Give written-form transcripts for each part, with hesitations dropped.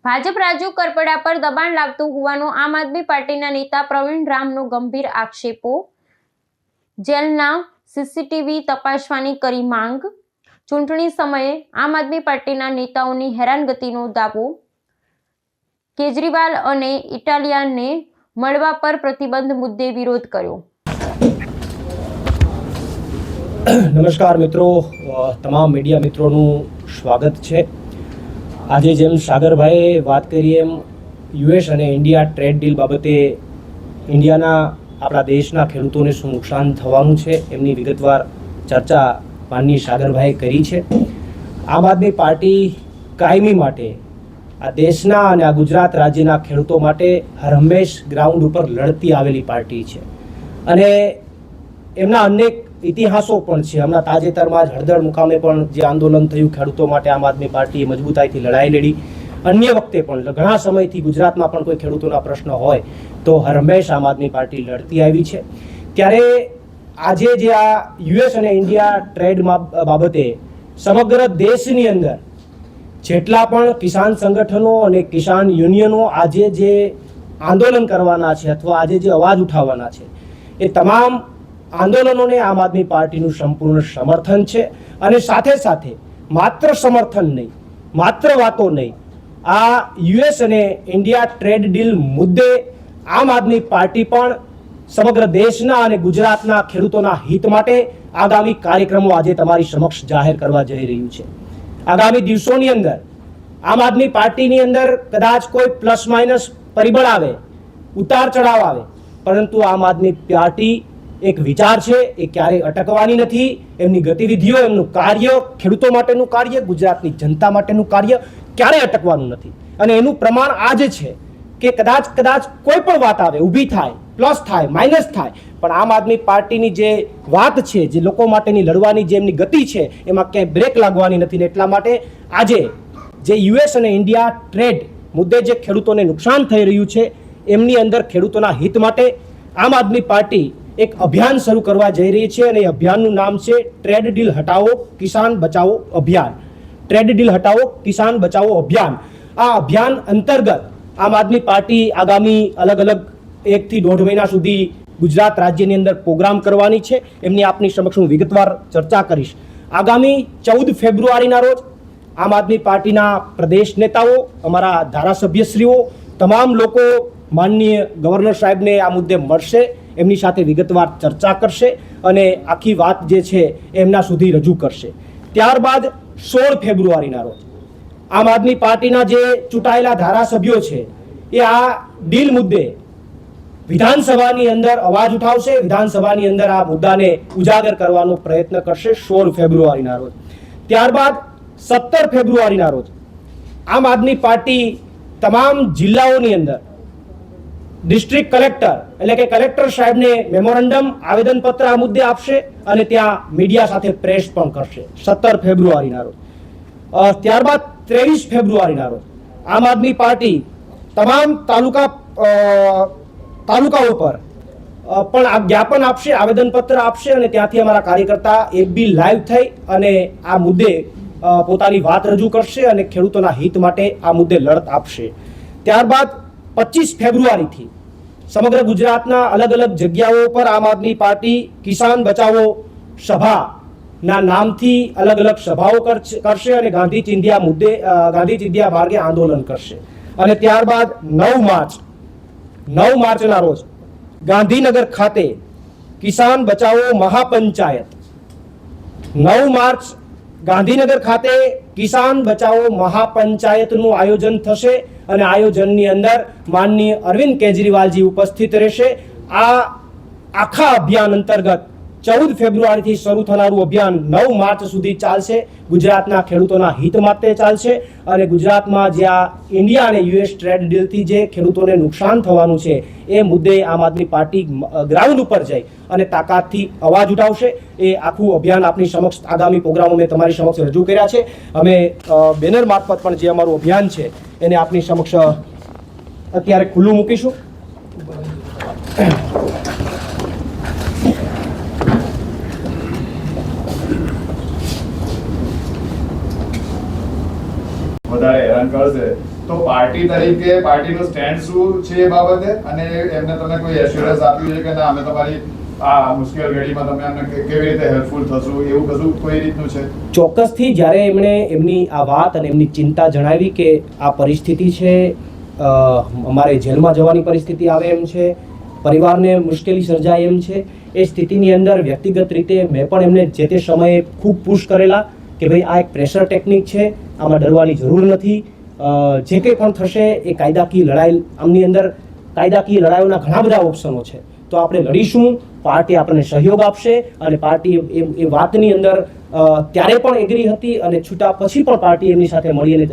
ભાજપ રાજુ કરપડા પર દબાણ લાવતું હોવાનો આમ આદમી પાર્ટીના નેતા પ્રવીણ રામનો ગંભીર આક્ષેપો. જેલના સીસીટીવી તપાસવાની કરી માંગ. ચૂંટણી સમયે આમ આદમી પાર્ટીના નેતાઓની હેરાનગતિનો દાવો. કેજરીવાલ અને ઇટાલિયાને મળવા પર પ્રતિબંધ મુદ્દે વિરોધ કર્યો. નમસ્કાર મિત્રો, તમામ મીડિયા મિત્રોનું સ્વાગત છે. આજે જેમ સાગરભાઈએ વાત કરી એમ યુએસ અને ઇન્ડિયા ટ્રેડ ડીલ બાબતે ઇન્ડિયાના આપણા દેશના ખેડૂતોને શું નુકસાન થવાનું છે એમની વિગતવાર ચર્ચા માનનીય સાગરભાઈએ કરી છે. આમ આદમી પાર્ટી કાયમી માટે આ દેશના અને આ ગુજરાત રાજ્યના ખેડૂતો માટે હરહંમેશ ગ્રાઉન્ડ ઉપર લડતી આવેલી પાર્ટી છે અને એમના અનેક ઇતિહાસો પણ છે. હમણાં તાજેતરમાં જ હળદર મુકામે પણ જે આંદોલન થયું ખેડૂતો માટે આમ આદમી પાર્ટીએ મજબૂતાઈથી લડાઈ લડી. અન્ય વખતે પણ ઘણા સમયથી ગુજરાતમાં પણ કોઈ ખેડૂતોના પ્રશ્ન હોય તો હરહંમેશ આમ આદમી પાર્ટી લડતી આવી છે. ત્યારે આજે જે આ યુએસ અને ઇન્ડિયા ટ્રેડ બાબતે સમગ્ર દેશની અંદર જેટલા પણ કિસાન સંગઠનો અને કિસાન યુનિયનો આજે જે આંદોલન કરવાના છે અથવા આજે જે અવાજ ઉઠાવવાના છે એ તમામ આંદોલનોને આમ આદમી પાર્ટીનું સંપૂર્ણ સમર્થન છે. અને સાથે સાથે માત્ર સમર્થન નહીં, માત્ર વાતો નહીં, આ યુએસ અને ઇન્ડિયા ટ્રેડ ડીલ મુદ્દે આમ આદમી પાર્ટી પણ સમગ્ર દેશના અને ગુજરાતના ખેડૂતોના હિત માટે આગામી કાર્યક્રમો આજે તમારી સમક્ષ જાહેર કરવા જઈ રહ્યું છે. આગામી દિવસોની અંદર આમ આદમી પાર્ટીની અંદર કદાચ કોઈ પ્લસ માઇનસ પરિબળ આવે, ઉતાર ચઢાવ આવે, પરંતુ આમ આદમી પાર્ટી એક વિચાર છે એ ક્યારેય અટકવાની નથી. એમની ગતિવિધિઓ, એમનું કાર્ય, ખેડૂતો માટેનું કાર્ય, ગુજરાતની જનતા માટેનું કાર્ય ક્યારેય અટકવાનું નથી. અને એનું પ્રમાણ આજે છે કે કદાચ કોઈ પણ વાત આવે, ઊભી થાય, પ્લસ થાય, માઇનસ થાય, પણ આમ આદમી પાર્ટીની જે વાત છે, જે લોકો માટેની લડવાની જે એમની ગતિ છે એમાં ક્યાંય બ્રેક લાગવાની નથી. ને એટલા માટે આજે જે યુએસ અને ઇન્ડિયા ટ્રેડ મુદ્દે જે ખેડૂતોને નુકસાન થઈ રહ્યું છે એમની અંદર ખેડૂતોના હિત માટે આમ આદમી પાર્ટી એક અભિયાન શરૂ કરવા જઈ રહી છે અને એ અભિયાનનું નામ છે ટ્રેડ ડીલ હટાવો કિસાન બચાવો અભિયાન. ટ્રેડ ડીલ હટાવો કિસાન બચાવો અભિયાન. આ અભિયાન અંતર્ગત આમ આદમી પાર્ટી આગામી અલગ અલગ 1 થી 1.5 મહિના સુધી ગુજરાત રાજ્યની અંદર પ્રોગ્રામ કરવાની છે. એમની આપની સમક્ષ હું વિગતવાર ચર્ચા કરીશ. આગામી 14 ફેબ્રુઆરીના રોજ આમ આદમી પાર્ટીના પ્રદેશ નેતાઓ, અમારા ધારાસભ્યશ્રીઓ, તમામ લોકો માનનીય ગવર્નર સાહેબને આ મુદ્દે મળશે, એમની સાથે વિગતવાર ચર્ચા કરશે અને આખી વાત જે છે એમના સુધી રજૂ કરશે. ત્યારબાદ 16 ફેબ્રુઆરીના રોજ આમ આદમી પાર્ટીના જે ચૂંટાયેલા ધારાસભ્યો છે એ આ ડીલ મુદ્દે વિધાનસભાની અંદર અવાજ ઉઠાવશે, વિધાનસભાની અંદર આ મુદ્દાને ઉજાગર કરવાનો પ્રયત્ન કરશે 16 ફેબ્રુઆરીના રોજ. ત્યારબાદ 17 ફેબ્રુઆરીના રોજ આમ આદમી પાર્ટી તમામ જિલ્લાઓની અંદર ડિસ્ટ્રિક્ટ કલેક્ટર એટલે કે કલેક્ટર સાહેબને મેમોરેન્ડમ આવેદનપત્ર આ મુદ્દે આપશે અને ત્યાં મીડિયા સાથે પ્રેસ પણ કરશે 17 ફેબ્રુઆરીના રોજ. ત્યારબાદ 23 ફેબ્રુઆરીના રોજ આમ આદમી પાર્ટી તમામ તાલુકાઓ પર પણ આ જ્ઞાપન આપશે, આવેદનપત્ર આપશે અને ત્યાંથી અમારા કાર્યકર્તા FB લાઈવ થઈ અને આ મુદ્દે પોતાની વાત રજૂ કરશે અને ખેડૂતોના હિત માટે આ મુદ્દે લડત આપશે. ત્યારબાદ 25 ફેબ્રુઆરીથી સમગ્ર ગુજરાતના અલગ અલગ જગ્યાઓ પર આમ આદમી પાર્ટી કિસાન બચાવો સભાના નામથી અલગ અલગ સભાઓ કરશે અને ગાંધી ચિંધ્યા માર્ગે આંદોલન કરશે. અને ત્યારબાદ 9 માર્ચના રોજ ગાંધીનગર ખાતે કિસાન બચાવો મહાપંચાયત 9 માર્ચ ગાંધીનગર ખાતે કિસાન બચાવો મહાપંચાયતનું આયોજન થશે અને આયોજનની અંદર માનનીય અરવિંદ કેજરીવાલજી ઉપસ્થિત રહેશે. આ આખા અભિયાન અંતર્ગત 14 ફેબ્રુઆરીથી શરૂ થનારું અભિયાન 9 માર્ચ સુધી ચાલશે. ગુજરાતના ખેડૂતોના હિત માટે ચાલશે અને ગુજરાતમાં જ્યાં ઇન્ડિયા અને યુએસ ટ્રેડ ડીલથી જે ખેડૂતોને નુકસાન થવાનું છે એ મુદ્દે આમ આદમી પાર્ટી ગ્રાઉન્ડ ઉપર જઈ અને તાકાતથી અવાજ ઉઠાવશે. એ આખું અભિયાન આપની સમક્ષ આગામી પ્રોગ્રામો મેં તમારી સમક્ષ રજૂ કર્યા છે. અમે બેનર મારફત પણ જે અમારું અભિયાન છે એને આપની સમક્ષ અત્યારે ખુલ્લું મૂકીશું. વધારે હેરાન કરશે, તો પાર્ટી તરીકે પાર્ટીનું સ્ટેન્ડ શું છે એ બાબતે, અને એમને તમે કોઈ એશ્યોરન્સ આપ્યું છે કે ના અમે તમારી આ મુશ્કેલ ઘડીમાં તમે અમને કેવી રીતે હેલ્પફુલ થશું, એવું કશું કોઈ રીતનું છે? ચોક્કસથી જ્યારે એમણે એમની આ વાત અને એમની ચિંતા જણાવી કે આ પરિસ્થિતિ છે, અમારે જેલમાં જવાની પરિસ્થિતિ આવે એમ છે, પરિવારને મુશ્કેલી સર્જાય એમ છે, એ સ્થિતિની અંદર વ્યક્તિગત રીતે મેં પણ એમને જે તે સમયે ખૂબ પુશ કરેલા કે ભાઈ આ એક પ્રેશર ટેકનિક છે, આમાં ડરવાની જરૂર નથી, જે કંઈ પણ થશે એ કાયદાકીય લડાઈ, આમની અંદર કાયદાકીય લડાઈઓના ઘણા બધા ઓપ્શનો છે, તો આપણે લડીશું, પાર્ટી આપણને સહયોગ આપશે, અને પાર્ટી એ વાતની અંદર ત્યારે પણ એગ્રી હતી, અને છૂટા પછી પણ પાર્ટી એમની સાથે મળીને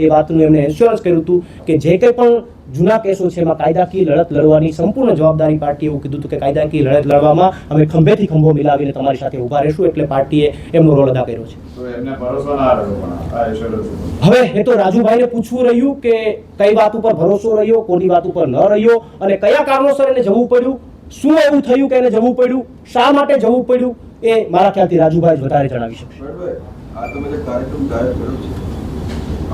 એ વાતનું એમને એશ્યોરન્સ કર્યું હતું કે જે કંઈ પણ જૂના કેસો છે એમાં કાયદાકીય લડત લડવાની સંપૂર્ણ જવાબદારી પાર્ટીએ એવું કીધું હતું કે કાયદાકીય લડત લડવામાં અમે ખંભેથી ખંભો મિલાવીને તમારી સાથે ઊભા રહીશું, એટલે પાર્ટીએ એમનો રોલ અદા કર્યો છે. તો એમને ભરોસો ના રહ્યો પણ આ એશ્યોરન્સ ઉપર. હવે એ તો રાજુભાઈને પૂછવું રહ્યું કે કઈ વાત ઉપર ભરોસો રહ્યો, કોની વાત ઉપર ન રહ્યો, અને કયા કારણોસર એને જવું પડ્યું, શું એવું થયું કે એને જવું પડ્યું, શા માટે જવું પડ્યું, એ મારા ખ્યાલથી રાજુભાઈ જ વધારે જણાવી શકશે. આ તમે જે કાર્યક્રમ જાહેર કર્યો છે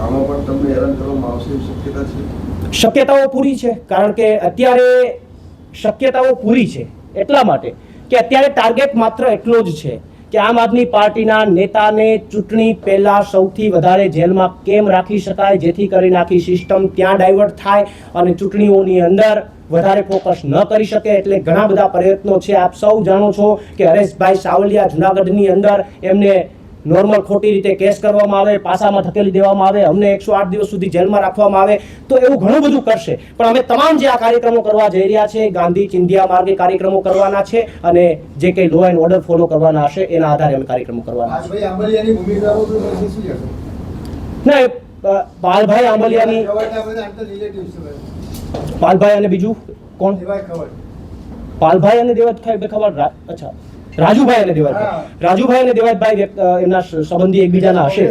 આમાં પણ તમને હેરાન કરવામાં આવશે એવી શક્યતા છે? શક્યતાઓ પૂરી છે, કારણ કે અત્યારે શક્યતાઓ પૂરી છે એટલા માટે કે અત્યારે ટાર્ગેટ માત્ર એટલો જ છે કે આમ આદમી પાર્ટીના નેતાને ચૂંટણી પહેલા સૌથી વધારે જેલમાં કેમ રાખી શકાય, જેથી કરીને આખી સિસ્ટમ ત્યાં ડાયવર્ટ થાય અને ચૂંટણીઓની અંદર વધારે ફોકસ ન કરી શકે. એટલે ઘણા બધા પ્રયત્નો છે. આપ સૌ જાણો છો કે હરેશભાઈ સાવલિયા જુનાગઢની અંદર એમને નોર્મલ ખોટી રીતે કેસ કરવામાં આવે, પાસામાં ધકેલી દેવામાં આવે, અમને 108 દિવસ સુધી જેલમાં રાખવામાં આવે, તો એવું ઘણું બધું કરશે. પણ અમે તમામ જે આ કાર્યક્રમો કરવા જઈ રહ્યા છે, ગાંધી ચિંધ્યા માર્ગે કાર્યક્રમો કરવાના છે, અને જે કંઈ લો એન્ડ ઓર્ડર ફોલો કરવાના હશે એના આધારે અમે કાર્યક્રમો કરવાના છે. ના, એ પાલભાઈ આંબલિયાની, પાલભાઈ અને બીજું કોણ? પાલભાઈ અને દેવાભાઈ ખબર? અચ્છા, રાજુભાઈ અને દેવાભાઈ. રાજુભાઈ અને દેવાભાઈ એમના સંબંધી એકબીજાના હશે.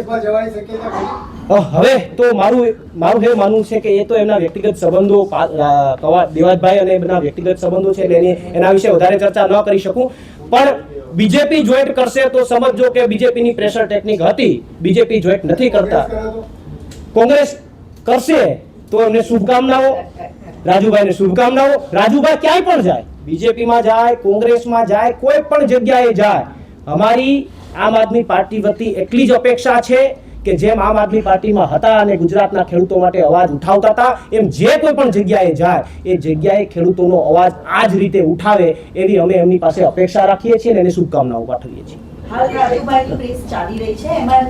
હવે તો મારું એવું માનવું છે કે એ તો એમના વ્યક્તિગત સંબંધો, દેવાભાઈ અને એમના વ્યક્તિગત સંબંધો છે, એટલે એના વિશે વધારે ચર્ચા ન કરી શકું. પણ બીજેપી જોઈન્ટ કરશે તો સમજજો કે બીજેપીની પ્રેશર ટેકનિક હતી. બીજેપી જોઈન્ટ નથી કરતા, કોંગ્રેસ કરશે તો એમને શુભકામનાઓ, રાજુભાઈને શુભકામનાઓ. રાજુભાઈ ક્યાંય પણ જાય, બીજેપીમાં જાય, કોંગ્રેસમાં જાય, કોઈ પણ જગ્યાએ જાય, અમારી આમ આદમી પાર્ટી વતી એટલી જ અપેક્ષા છે કે જેમ આમ આદમી પાર્ટીમાં હતા અને ગુજરાતના ખેડૂતો માટે અવાજ ઉઠાવતા હતા, એમ જે કોઈ પણ જગ્યાએ જાય એ જગ્યાએ ખેડૂતોનો અવાજ આ જ રીતે ઉઠાવે એવી અમે એમની પાસે અપેક્ષા રાખીએ છીએ અને એને શુભકામનાઓ પાઠવીએ છીએ. હાલ રાજુભાઈની પ્રેસ ચાલી રહી છે, એમાં